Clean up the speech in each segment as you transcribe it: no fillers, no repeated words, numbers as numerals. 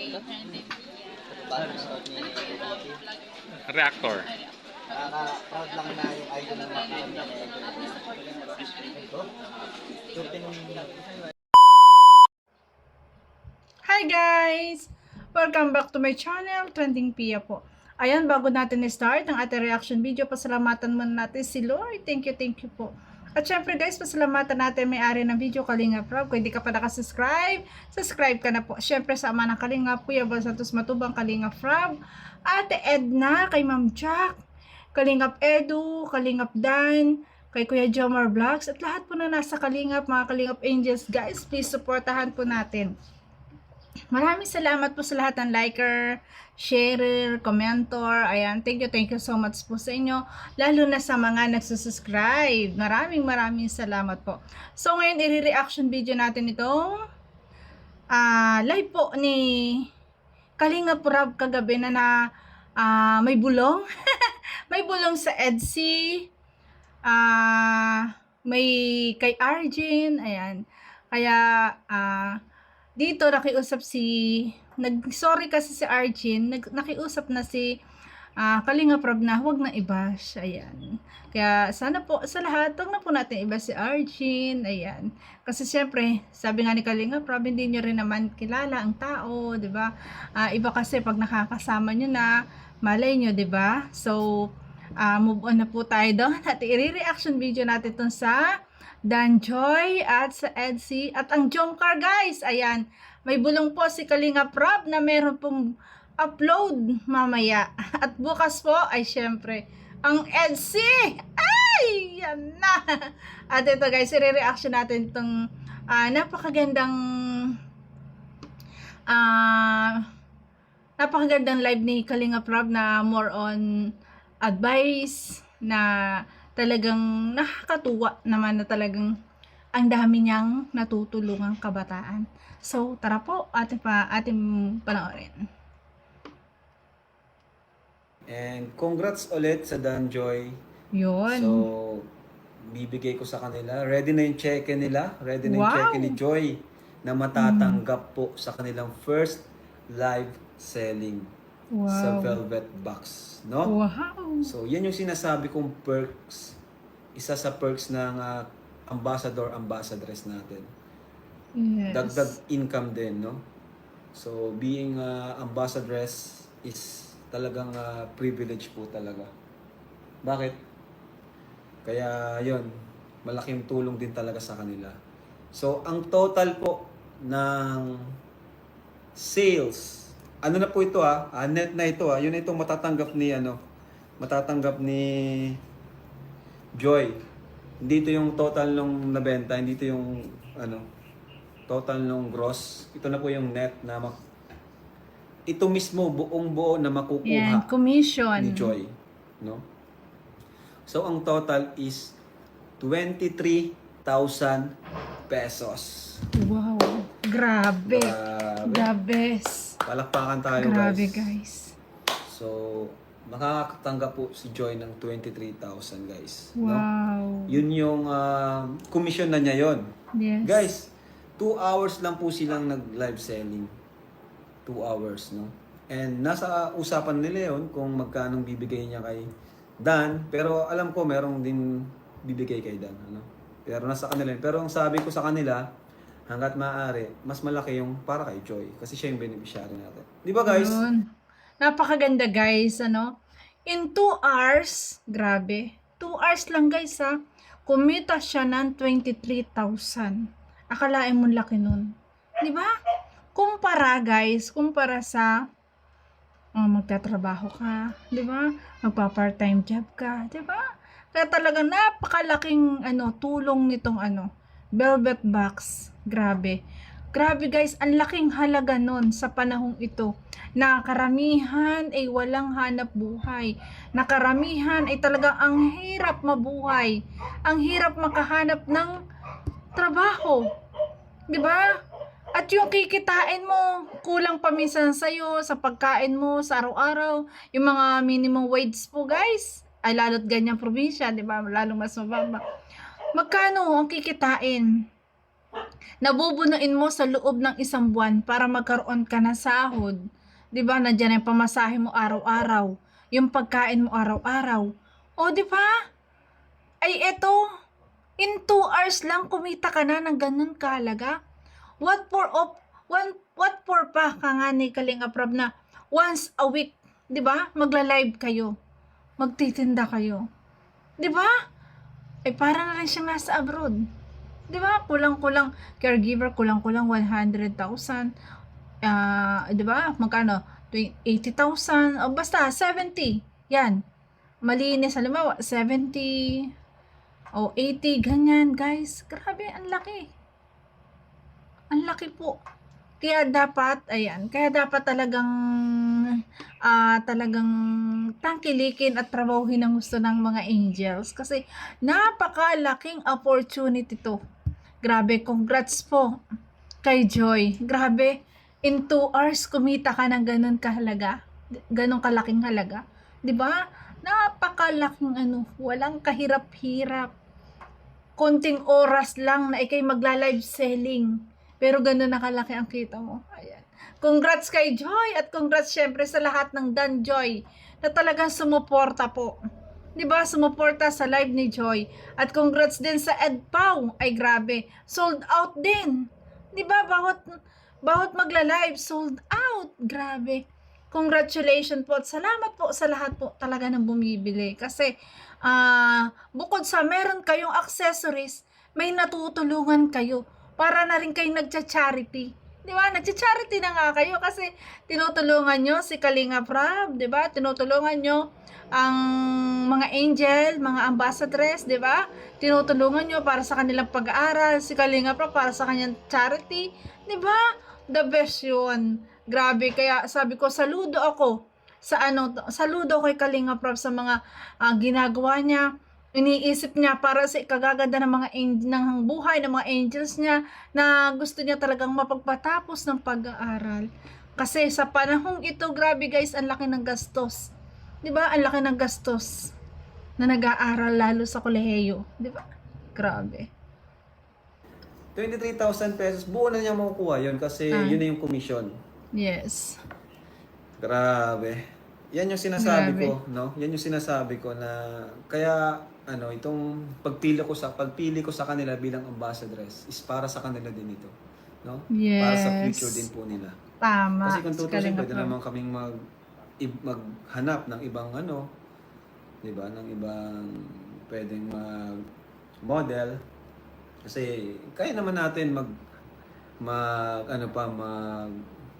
Paano suot ni Rocky? Reactor. Nakaka-proud lang na yung idol ng mga ito. Shooting. Hi guys! Welcome back to my channel, Trending Pia po. Ayan, bago natin i-start ang ating reaction video, pasalamatan muna natin si Lord. Thank you po. At syempre guys, pasalamatan natin may-ari ng video, Kalingap Rob. Kung hindi ka pa nakasubscribe, subscribe ka na po. Syempre sa ama ng Kalingap, Kuya Bal Santos Matubang, Kalingap Rob, Ate Edna, kay Ma'am Jack, Kalingap Edu, Kalingap Dan, kay Kuya Jomar Vlogs, at lahat po na nasa Kalingap, mga Kalingap Angels. Guys, please supportahan po natin. Maraming salamat po sa lahat ng liker, sharer, commentor. Ayan, thank you so much po sa inyo. Lalo na sa mga nagsusubscribe. Maraming salamat po. So, ngayon, i-reaction video natin itong live po ni Kalingap Rob kagabi na may bulong. May bulong sa Etsy. May kay Arjen. Ayan. Kaya, dito nakiusap sorry kasi si Arjen, nakiusap na si Kalingap Rob na huwag na i-bash. Ayan. Kaya sana po sa lahat, huwag na po natin i-bash si Arjen. Ayan. Kasi syempre, sabi nga ni Kalingap Rob, hindi nyo rin naman kilala ang tao, 'di ba? Iba kasi pag nakakasama nyo na, malay nyo, 'di ba? So, move on na po tayo doon. At i-reaction video natin itong sa Danjoy at sa Etsy at ang Jomcar guys. Ayan, may bulong po si Kalingap Rob na meron pong upload mamaya. At bukas po ay syempre ang Etsy. Ay, yan na. At ito guys, i-reaction natin itong napakagandang live ni Kalingap Rob na more on advice na talagang nakakatuwa naman, na talagang ang dami niyang natutulungang kabataan. So, tara po, ating panoorin. And congrats ulit sa Danjoy. Yun. So, bibigay ko sa kanila. Ready na yung cheque nila. Ready na yung Wow. cheque ni Joy na matatanggap po sa kanilang first live selling sa Wow. Velvet Box. No? Wow. So, yan yung sinasabi kong perks. Isa sa perks ng ambassadress natin. Yes. Dagdag income din, no? So, being ambassadress is talagang privilege po talaga. Bakit? Kaya, yon, malaking tulong din talaga sa kanila. So, ang total po ng sales, ano na po ito net na ito yun na itong matatanggap ni Joy. Hindi ito yung total nung nabenta, hindi ito yung total nung gross. Ito na po yung net na ito mismo buong buo na makukuha Yan, commission ni Joy, no? So ang total is 23,000 pesos. Wow. Grabe. Grabe. Palakpakan tayo, Grabe, guys. guys. So, makakatanggap po si Joy ng 23,000, guys. Wow. No? Yun yung commission na niya yon. Yes. Guys, 2 hours lang po silang nag-live selling. 2 hours, no? And nasa usapan nila yon kung magkano bibigay niya kay Dan. Pero alam ko merong din bibigay kay Dan. Ano? Pero nasa kanila yun. Pero ang sabi ko sa kanila, hanggat maaari, mas malaki yung para kay Joy. Kasi siya yung beneficiary natin. Di ba, guys? Yun. Napakaganda, guys, ano? In 2 hours, grabe. 2 hours lang, guys, kumita siya ng 23,000. Akalain mo laki nun. Di ba? Kumpara, guys, kumpara sa magtatrabaho ka, di ba? Magpa-part-time job ka, di ba? Kaya talaga napakalaking tulong nitong Velvet Box. Grabe. Grabe guys, ang laking halaga nun sa panahong ito na karamihan ay walang hanap buhay. Na karamihan ay talaga ang hirap mabuhay. Ang hirap makahanap ng trabaho. 'Di ba? At yung kikitain mo, kulang pa minsan sa'yo, sa pagkain mo, sa araw-araw. Yung mga minimum wage po guys, ay lalo't ganyang probinsya, di ba? Lalong mas mababa. Magkano ang kikitain? nabubunuin mo sa loob ng isang buwan para magkaroon ka ng sahod. 'Di ba? Nandiyan yung pamasahe mo araw-araw, yung pagkain mo araw-araw. O 'di ba? Ay eto, in 2 hours lang kumita ka na ng ganun kahalaga. What for pa ka nga ni Kalinga Prab na once a week, 'di ba? Magla-live kayo. Magtitinda kayo. 'Di ba? Ay para na rin siyang nasa abroad. 'Di ba? Kulang-kulang caregiver, kulang-kulang 100,000. 'Di ba? Magkano? 80,000 o basta 70. Yan. Malinis halimbawa 70 o 80 ganyan, guys. Grabe, ang laki. Ang laki po. Kaya dapat, ayan, kaya dapat talagang tangkilikin at trabahuhin ang gusto ng mga angels kasi napakalaking opportunity to. Grabe, congrats po kay Joy. Grabe, in 2 hours kumita ka ng ganun kahalaga, ganun kalaking halaga. 'Di ba? Napakalaking walang kahirap-hirap. Konting oras lang na ikay magla-live selling. Pero ganun nakalaki ang kita mo. Ayan. Congrats kay Joy at congrats syempre sa lahat ng Dan Joy na talagang sumuporta po. 'Di ba? Sumuporta sa live ni Joy. At congrats din sa Ed Pau. Ay grabe, sold out din. 'Di ba? Bawat magla-live sold out. Grabe. Congratulations po at salamat po sa lahat po talaga ng bumibili kasi bukod sa meron kayong accessories, may natutulungan kayo para na rin kayong nagcha-charity. 'Di ba? Nagcha-charity na nga kayo kasi tinutulungan nyo si Kalinga Prab, 'di ba? Tinutulungan nyo ang mga angel, mga ambassadress, 'di ba? Tinutulungan nyo para sa kanilang pag-aaral, si Kalinga Prab para sa kanyang charity, 'di ba? The best 'yun. Grabe, kaya sabi ko saludo ako saludo kay Kalinga Prab sa mga ginagawa niya. Iniisip niya para sa ikagaganda ng mga ng buhay ng mga angels niya na gusto niya talagang mapagpatapos ng pag-aaral. Kasi sa panahong ito, grabe guys, ang laki ng gastos. 'Di ba? Ang laki ng gastos na nag-aaral lalo sa kolehiyo, 'di ba? Grabe. 23,000 pesos, buo na niya makukuha yun kasi yun na yung commission. Yes. Grabe. Yan yung sinasabi Grabe. ko, no? Yan yung sinasabi ko na kaya itong pagpili ko sa kanila bilang ambassadress is para sa kanila din ito, no? Para sa Yes. future din po nila. Tama. Kasi kung Si tutusin, Kalinga pwede Prab. naman kaming maghanap ng ibang 'di ba? Ng ibang pwedeng model kasi kaya naman natin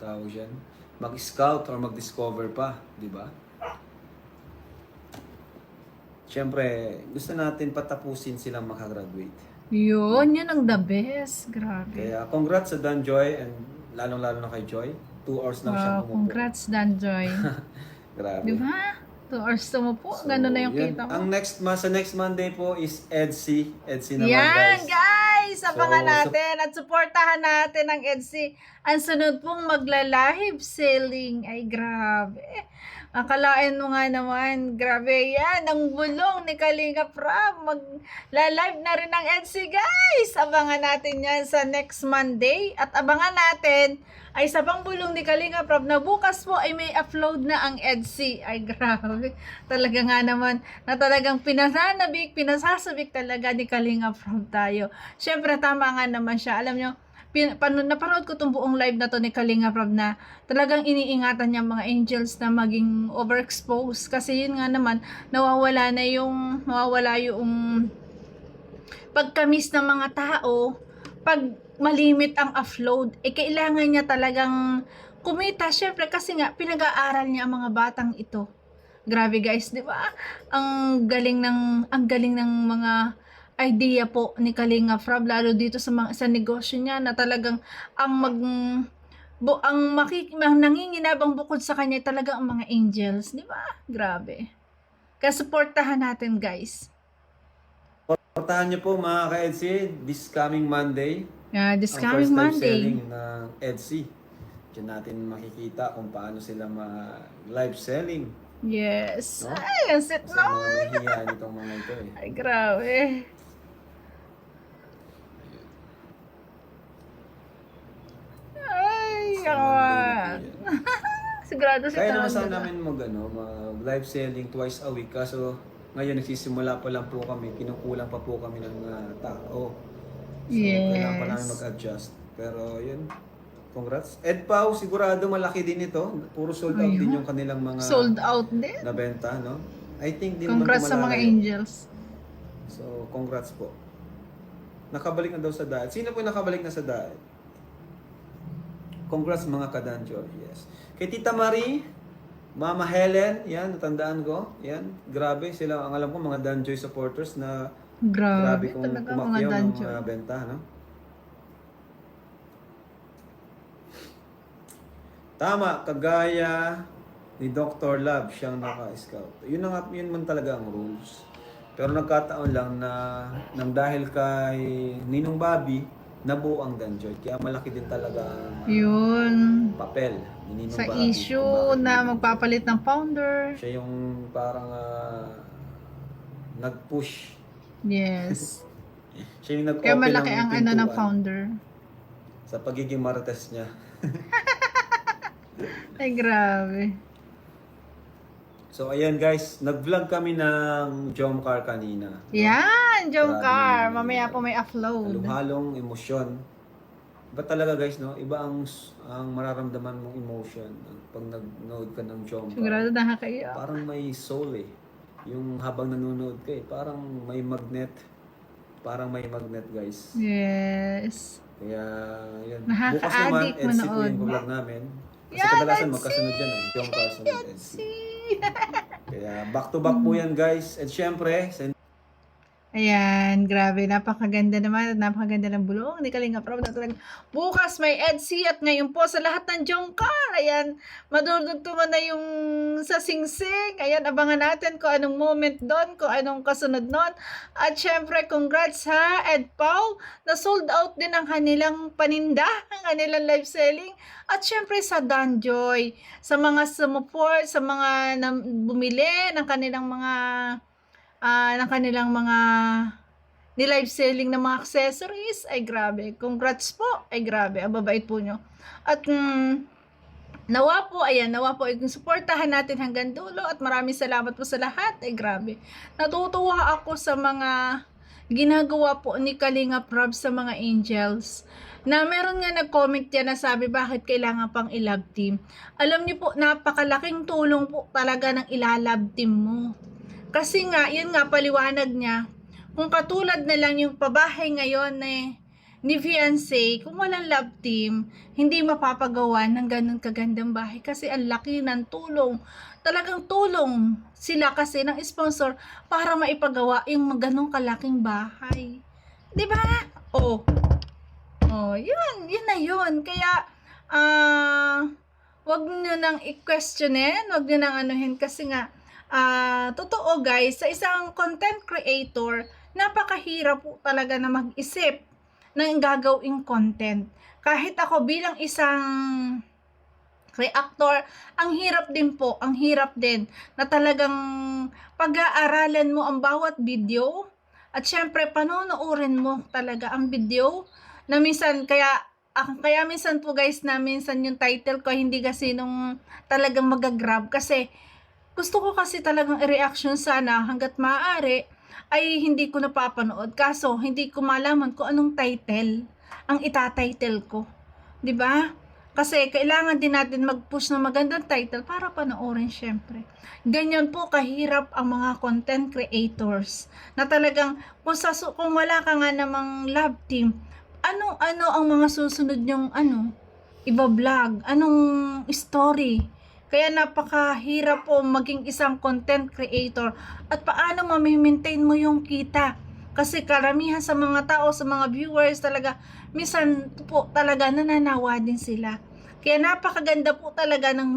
tawag diyan, mag-scout or mag-discover pa, 'di ba? Siyempre, gusto natin patapusin silang makagraduate. Yun ang the best. Grabe. Kaya congrats sa Dan Joy and lalong-lalo na kay Joy. 2 hours lang siya Wow, pumupo. congrats Danjoy. Grabe. Di ba? 2 hours po. Ganun na yung yun. kita mo. Ang sa next Monday po is EDSI. EDSI naman Yan, guys. guys! Abangan So, natin at suportahan natin ang EDSI. Ang sunod pong magla-live selling. Ay, grabe. Akalain mo nga naman, grabe yan, ang bulong ni Kalinga Prab. Magla-live na rin ang EDSI, guys! Abangan natin yan sa next Monday. At abangan natin ay sa pang bulong ni Kalinga Prab na bukas po ay may upload na ang EDSI. Ay, grabe. Talaga nga naman na talagang pinasasabik talaga ni Kalinga Prab tayo. Siyempre, tama nga naman siya. Alam nyo, napanood ko itong buong live na to ni Kalinga Prab na talagang iniingatan niya mga angels na maging overexposed kasi yun nga naman nawawala yung pagkamis ng mga tao pag malimit ang upload. Kailangan niya talagang kumita syempre kasi nga pinag-aaral niya ang mga batang ito. Grabe guys, di ba? Ang galing ng mga idea po ni Kalinga Prab lalo dito sa negosyo niya na talagang ang nanginginabang bukod sa kanya talagang ang mga angels, di ba? Grabe. Kaya supportahan natin, guys. Supportahan niyo po mga ka-EDSI this coming Monday. This Ang coming first live Monday. selling ng EDSI. Diyan natin makikita kung paano sila live selling. Yes. No? Ay, ang sit Kasi na. mga mahihiya nitong mga ito eh. Ay, grabe. Charot! Sigurado si Kaya naman Tando. sana namin mag live selling twice a week. Kaso ngayon nagsisimula pa lang po kami. Kinukulang pa po kami ng tao. So kailangan pa namin Yes. mag-adjust. Pero yun, congrats. Ed Pau, sigurado malaki din ito. Puro sold out din yung kanilang mga Sold out din. nabenta, no? I think din Congrats sa mga angels. So, congrats po. Nakabalik na daw sa diet. Sino po nakabalik na sa diet? Congrats mga kadanjo. Yes. Kay Tita Marie, Mama Helen, yan, natandaan ko. Yan, grabe sila. Ang alam ko, mga Danjoy supporters na Grabe kung talaga mga kumakyaw ng danjo. benta, no? Tama, kagaya ni Dr. Love, siyang naka-scout. Yun man talaga ang rules. Pero nagkataon lang na nang dahil kay Ninong Bobby, nabuo ang Danjoy. Kaya malaki din talaga ang Yun. papel ni Ninong Sa Bobby. issue Kung bakit na hindi- magpapalit ng founder. Siya yung parang nag-push. Yes. Siya yung nag-open Kaya malaki ng ang ano ng pintuan founder. sa pagiging marites niya. Ay, grabe. So ayan guys, nag-vlog kami ng Jomcar kanina. Yan, Jomcar. Grabe. Mamaya po may upload. Halong-halong emosyon. Iba talaga guys, no? Iba ang mararamdaman mong emotion pag nag-nood ka ng Jomcar. Sigurado nakakaiyak. Parang may soul eh. Yung habang nanonood ka eh, parang may magnet. Parang may magnet guys. Yes. Kaya yan. Nakaka-addict Bukas naman, EDC po manood. yung vlog namin. Kasi Yan, kadalasan EDC! magkasunod yan eh. Jomcar sunod EDC. Kaya back to back po yan guys. At syempre, Ayan, grabe. Napakaganda naman at napakaganda ng bulong ni Kalinga Prab na talagang bukas may EDC at ngayon po sa lahat ng Jomcar. Ayan, madudugtungan na yung sa Singsing. Ayan, abangan natin kung anong moment doon, kung anong kasunod nun. At syempre, congrats ha, Ed Pau, na sold out din ang kanilang paninda, ang kanilang live selling. At syempre sa Danjoy, sa mga sumuport, sa mga bumili ng kanilang mga ni-live selling ng mga accessories, ay grabe. Congrats po, ay grabe. Ang babait po nyo. At nawa po ay suportahan natin hanggang dulo at maraming salamat po sa lahat. Ay grabe. Natutuwa ako sa mga ginagawa po ni Kalinga Prab sa mga angels. Na meron nga nag-comment yan na sabi bakit kailangan pang i-love team. Alam niyo po, napakalaking tulong po talaga ng ila-love team mo. Kasi nga, yun nga, paliwanag niya, kung katulad na lang yung pabahay ngayon ni fiancé, kung walang love team, hindi mapapagawa ng ganun kagandang bahay. Kasi ang laki ng tulong. Talagang tulong sila kasi ng sponsor para maipagawa yung ganung kalaking bahay. Diba? Yun na yun. Kaya, wag nyo nang i-questionin, wag nyo nang anuhin kasi nga, totoo guys, sa isang content creator, napakahirap po talaga na mag-isip ng gagawing content. Kahit ako bilang isang reactor, ang hirap din na talagang pag-aaralan mo ang bawat video at syempre panonoorin mo talaga ang video na minsan kaya minsan po guys na minsan yung title ko hindi kasi nung talagang magagrab kasi gusto ko kasi talagang i-reaction sana hanggat maaari ay hindi ko napapanood. Kaso, hindi ko malaman kung anong title ang itatitle ko. 'Di ba? Kasi kailangan din natin mag-push ng magandang title para panoorin syempre. Ganyan po kahirap ang mga content creators na talagang kung wala ka nga namang love team, ano ang mga susunod yung iba-vlog, anong story. Kaya napakahirap po maging isang content creator at paano ma-maintain mo yung kita. Kasi karamihan sa mga tao, sa mga viewers talaga, minsan po talaga nananawa din sila. Kaya napakaganda po talaga ng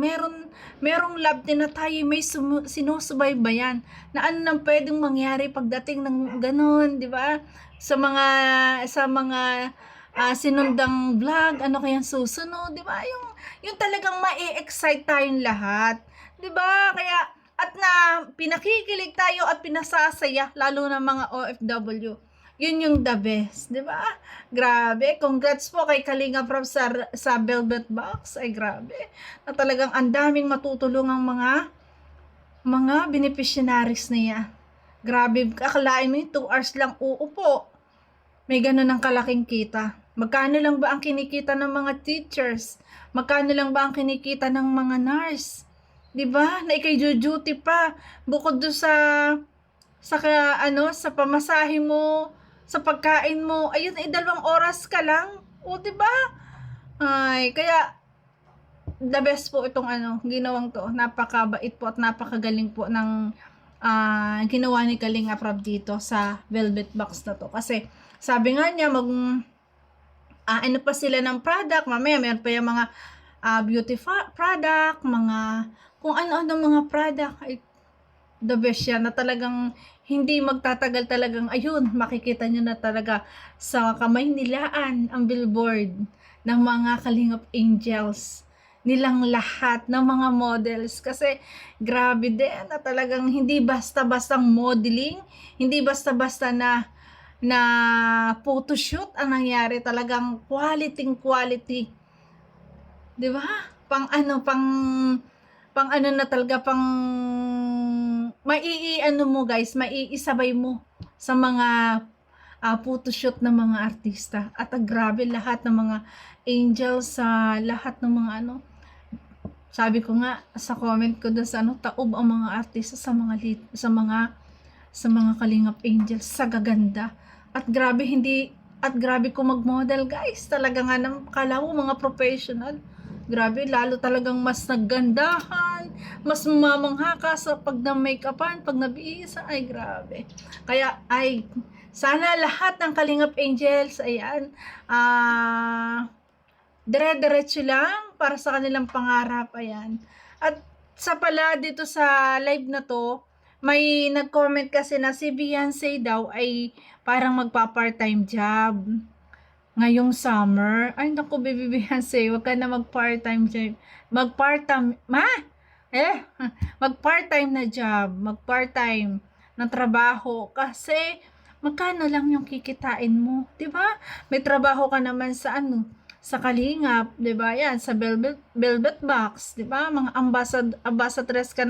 merong love din na tayo may sinusubaybayan na ano nang pwedeng mangyari pagdating ng ganun, di ba? Sa mga sinundang vlog, ano kayang susunod, di ba? Yung talagang ma-excite tayong lahat. 'Di ba? Kaya at na pinakikilig tayo at pinasasaya lalo na mga OFW. yun yung the best, di ba? Grabe, congrats po kay Kalinga Prab sa Velvet Box. Ay grabe, na talagang ang daming matutulungang mga beneficiaries niya. Grabe, akalain mo yung 2 hours lang uupo. May ganun ang kalaking kita. Magkano lang ba ang kinikita ng mga teachers? Magkano lang ba ang kinikita ng mga nurse? 'Di ba? Na ikay duty pa. Bukod do sa sa pamasahe mo, sa pagkain mo, ayun ay 2 oras ka lang. O 'di ba? Ay, kaya the best po itong ginawang to. Napakabait po at napakagaling po ng ginawa ni Kalinga Prab dito sa Velvet Box na to. Kasi sabi nga niya ano pa sila ng product, mamaya meron pa yung mga beauty product, mga kung ano-ano mga product, ay the best yan na talagang hindi magtatagal talagang ayun, makikita nyo na talaga sa kamay nilaan ang billboard ng mga Kalingap Angels nilang lahat ng mga models kasi grabe din na talagang hindi basta-bastang modeling, hindi basta-basta na photoshoot ang nangyari, talagang quality, 'di ba? Pang na talaga, mo guys, maiisabay mo sa mga photoshoot ng mga artista. At grabe lahat ng mga angels sa lahat ng mga sabi ko nga sa comment ko doon sa taob ang mga artista sa mga Kalingap Angels sa gaganda. At grabe kung mag-model guys. Talaga nga kala mo mga professional. Grabe, lalo talagang mas naggandahan, mas mamangha ka sa pag na-makeupan, pag nabihisa, ay grabe. Kaya, sana lahat ng Kalingap Angels, ayan, dire-diretso lang para sa kanilang pangarap, ayan. At sa pala dito sa live na to, may nag-comment kasi na si Beyonce daw ay parang magpa-part-time job ngayong summer. Ay naku, baby Beyonce, wag ka na mag-part-time job. Mag-part-time na job, mag-part-time ng trabaho kasi magkano lang yung kikitain mo, 'di ba? May trabaho ka naman sa sa Kalingap, 'di ba? Yan sa Velvet Box, 'di ba? Mga ambassadress ka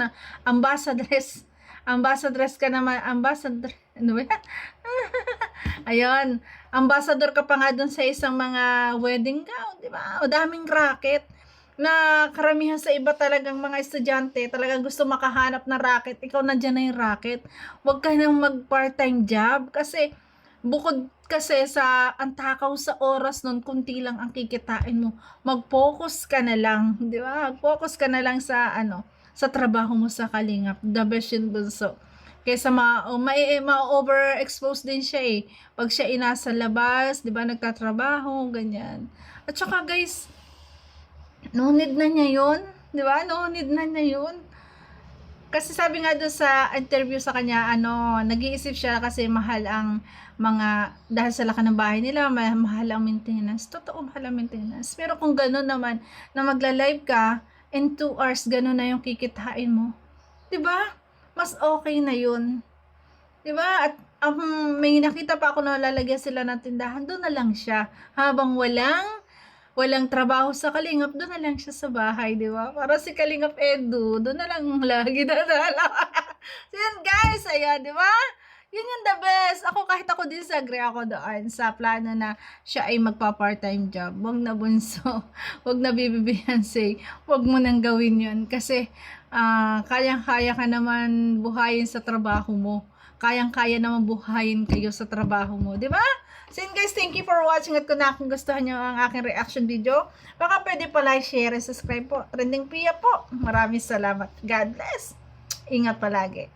naman, ano ba? Ayun, ambassador ka pa nga dun sa isang mga wedding gown, di ba? O daming racket na karamihan sa iba talagang mga estudyante talagang gusto makahanap ng racket. Ikaw nandiyan na yung racket. Huwag ka nang mag part-time job kasi bukod kasi sa ang takaw sa oras nun, kunti lang ang kikitain mo. Mag-focus ka na lang, di ba? Mag-focus ka na lang sa sa trabaho mo sa Kalingap. The best yun, bunso. Kaysa ma-overexpose din siya pag siya nasa labas, di ba, nagtatrabaho, ganyan. At saka guys, no need na niya yun, di ba? No need na niya yun. Kasi sabi nga doon sa interview sa kanya, nag-iisip siya kasi mahal ang dahil sa laki ng bahay nila, mahal ang maintenance. Totoo, mahal ang maintenance. Pero kung gano'n naman, na magla-live ka, in 2 hours, gano'n na yung kikitain mo. Diba? Mas okay na yun. Diba? At may nakita pa ako na lalagyan sila ng tindahan, doon na lang siya. Habang walang trabaho sa Kalingap, doon na lang siya sa bahay, diba? Para si Kalingap Edu, doon na lang lagi dadala. So yun guys, ayan, diba? Yun yung the best. Kahit ako disagree ako doon sa plano na siya ay magpa-part-time job. Wag na, bunso. Wag na, baby Beyonce. Wag mo nang gawin yun. Kasi kayang-kaya ka naman buhayin sa trabaho mo. Kayang-kaya naman buhayin kayo sa trabaho mo. Diba? So yun guys, thank you for watching. At kung gustuhan nyo ang aking reaction video, baka pwede pa like, share, and subscribe po. Trending Pia po. Maraming salamat. God bless. Ingat palagi.